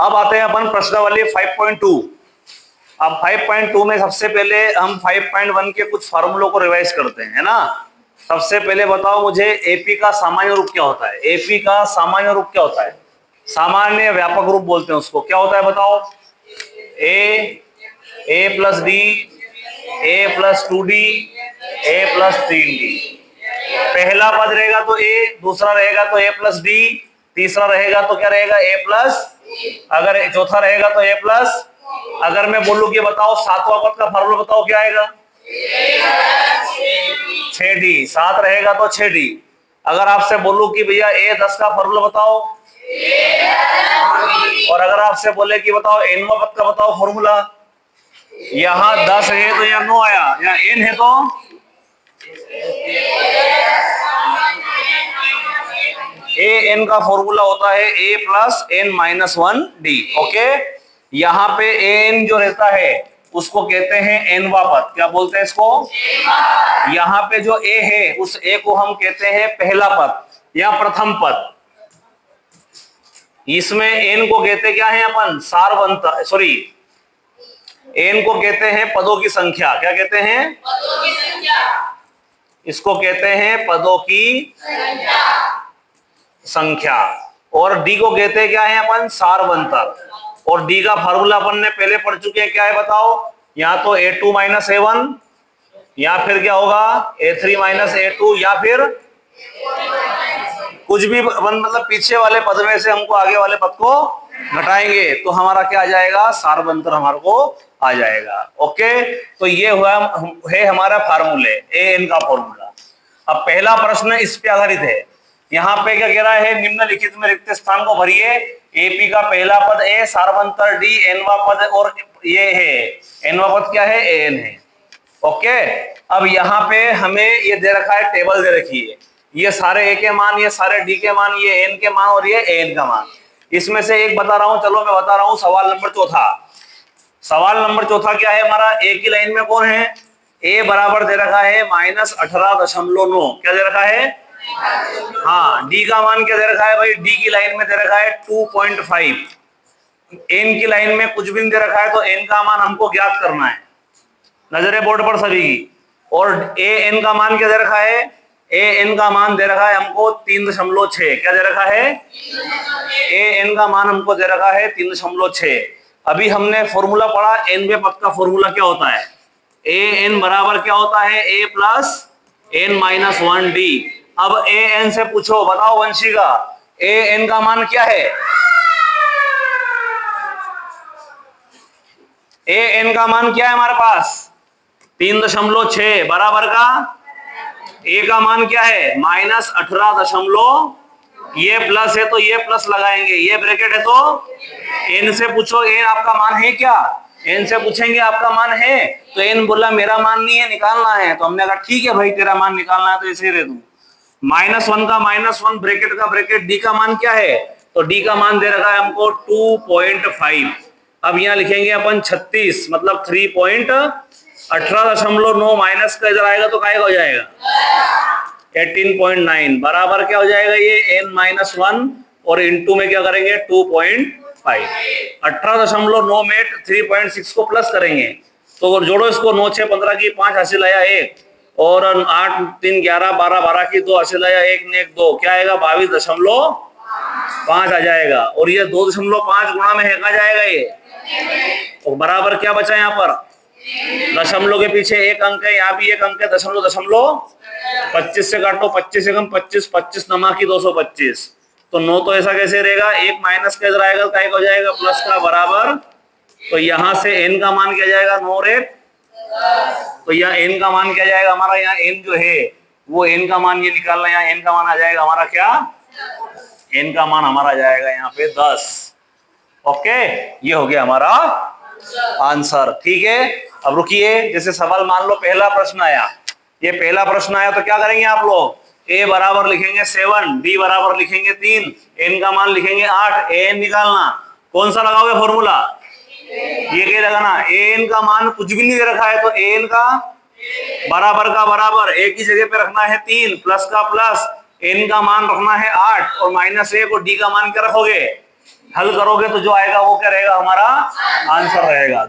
अब आते हैं अपन प्रश्नावली 5.2। अब 5.2 में सबसे पहले हम 5.1 के कुछ फार्मूलों को रिवाइज करते हैं, है ना। सबसे पहले बताओ मुझे एपी का सामान्य रूप क्या होता है। एपी का सामान्य रूप क्या होता है? सामान्य व्यापक रूप बोलते हैं उसको। क्या होता है बताओ? ए प्लस डी, ए प्लस 2d, ए प्लस 3d। पहला पद रहेगा तो ए, दूसरा रहेगा तो ए प्लस डी, तीसरा रहेगा तो क्या रहेगा? ए प्लस, अगर चौथा रहेगा तो ए प्लस। अगर मैं बोलूं कि बताओ सातवां पद का फार्मूला बताओ क्या आएगा? 6d। 7 रहेगा तो 6d। अगर आपसे बोलूं कि भैया ए 10 का फार्मूला बताओ, और अगर आपसे बोले कि बताओ एनवां पद का बताओ फॉर्मूला, यहाँ 10 है तो यहाँ 9 आया, यहाँ एन है तो ए एन का फॉर्मूला होता है A plus N minus 1d। Okay, यहाँ पे एन जो रहता है उसको कहते हैं एनवा पद। क्या बोलते हैं इसको? यहाँ पे जो ए है उस ए को हम कहते हैं पहला पद या प्रथम पद। इसमें एन को कहते क्या है अपन? सारवंत, सॉरी, एन को कहते हैं पदों की संख्या। क्या कहते हैं? पदों की संख्या। इसको कहते हैं पदों की संख्या। और डी को कहते हैं क्या है अपन? सारवंतक। और डी का फार्मूला अपन ने पहले पढ़ चुके हैं, क्या है बताओ? यहाँ तो a2 माइनस a1, या फिर क्या होगा? a3 माइनस a2, या फिर कुछ भी मतलब पीछे वाले पद में से हमको आगे वाले पद को घटाएंगे तो हमारा क्या आ जाएगा? सारवंतर हमारे को आ जाएगा। ओके, तो ये हुआ है हमारा फार्मूले, ए एन का फॉर्मूला। अब पहला प्रश्न इस पे आधारित है। यहाँ पे क्या कह रहा है? निम्नलिखित में रिक्त स्थान को भरिए। एपी का पहला पद ए, सारवंतर डी, एनवा पद, और ये है एनवा पद क्या है? एन है। ओके, अब यहाँ पे हमें ये दे रखा है, टेबल दे रखी है, ये सारे ए के मान, ये सारे डी के मान, ये एन के मान और ये एन का मान। इसमें से एक बता रहा हूं, चलो मैं बता रहा हूं। सवाल नंबर चौथा। सवाल नंबर चौथा क्या है हमारा? ए की लाइन में कौन है? ए बराबर दे रखा है -18.9। क्या दे रखा है? हाँ। डी का मान क्या दे रखा है भाई? डी की लाइन में दे रखा है 2.5। एन की लाइन में कुछ भी नहीं दे रखा है, तो एन का मान हमको ज्ञात करना है। नजर है बोर्ड पर सभी की। और ए एन का मान क्या दे रखा है? ए एन का मान दे रखा है हमको 3.6। क्या दे रखा है? ए एन का मान हमको दे रखा है 3.6। अभी हमने फॉर्मूला पढ़ा, एनवे पद का फॉर्मूला क्या होता है? ए एन बराबर क्या होता है? A plus N minus 1d। अब ए एन से पूछो, बताओ वंशिका, ए एन का मान क्या है? ए एन का मान क्या है हमारे पास? 3.6 बराबर का ए का मान क्या है? -18. ये प्लस है तो ये प्लस लगाएंगे, ये ब्रैकेट है तो एन से पूछो एन आपका मान है क्या? एन से पूछेंगे आपका मान है, तो एन बोला मेरा मान नहीं है, निकालना है। तो हमने कहा ठीक है भाई, तेरा मान निकालना है तो ऐसे ही रह दूं। -1 का -1 ब्रैकेट का ब्रैकेट। डी का मान क्या है? तो डी का मान दे रखा है हमको 2.5। अब यहाँ लिखेंगे अपन 36, मतलब 3.18.9 माइनस का इधर आएगा तो काय हो जाएगा? 18.9 बराबर क्या हो जाएगा? ये n-1 और इंटू में क्या करेंगे? 2.5। 18.9 में 3.6 को प्लस करेंगे तो जोड़ो इसको। 9 6 15 की 5 हासिल आया 1, और 8 3 11 12 12 की 2 हासिल आया 1 ने 1 2। क्या आएगा? 22.5 आ जाएगा। और ये 2.5 गुणा में है कहा जाएगा ये, तो बराबर क्या बचा यहाँ पर? दशमलव के पीछे एक अंक है, यहाँ भी एक अंक है, दशमलव 25 से काटो, 25 से कम 25, 25 नमा की 225। तो 9 तो ऐसा कैसे रहेगा? एक माइनस का इधर आएगा, काय हो जाएगा? प्लस का बराबर। तो यहाँ से n का मान क्या जाएगा? 9 रेट। तो यहाँ n का मान क्या जाएगा हमारा? यहाँ n जो है वो n का मान ये निकालना, यहाँ n का मान आ जाएगा हमारा क्या? n का मान हमारा जाएगा यहाँ पे 10। ओके, ये हो गया हमारा आंसर। ठीक है, अब रुकिए। जैसे सवाल मान लो पहला प्रश्न आया, ये पहला प्रश्न आया तो क्या करेंगे आप लोग? a बराबर लिखेंगे 7, d बराबर लिखेंगे 3, n का मान लिखेंगे 8। an निकालना, कौन सा लगाओगे फॉर्मूला? ये क्या लगाना? an का मान कुछ भी नहीं दे रखा है, तो an का बराबर एक ही जगह पे रखना है 3, प्लस का प्लस, n का मान रखना है 8 और -1, और d का मान क्या रखोगे? हल करोगे तो जो आएगा वो क्या रहेगा, हमारा आंसर रहेगा।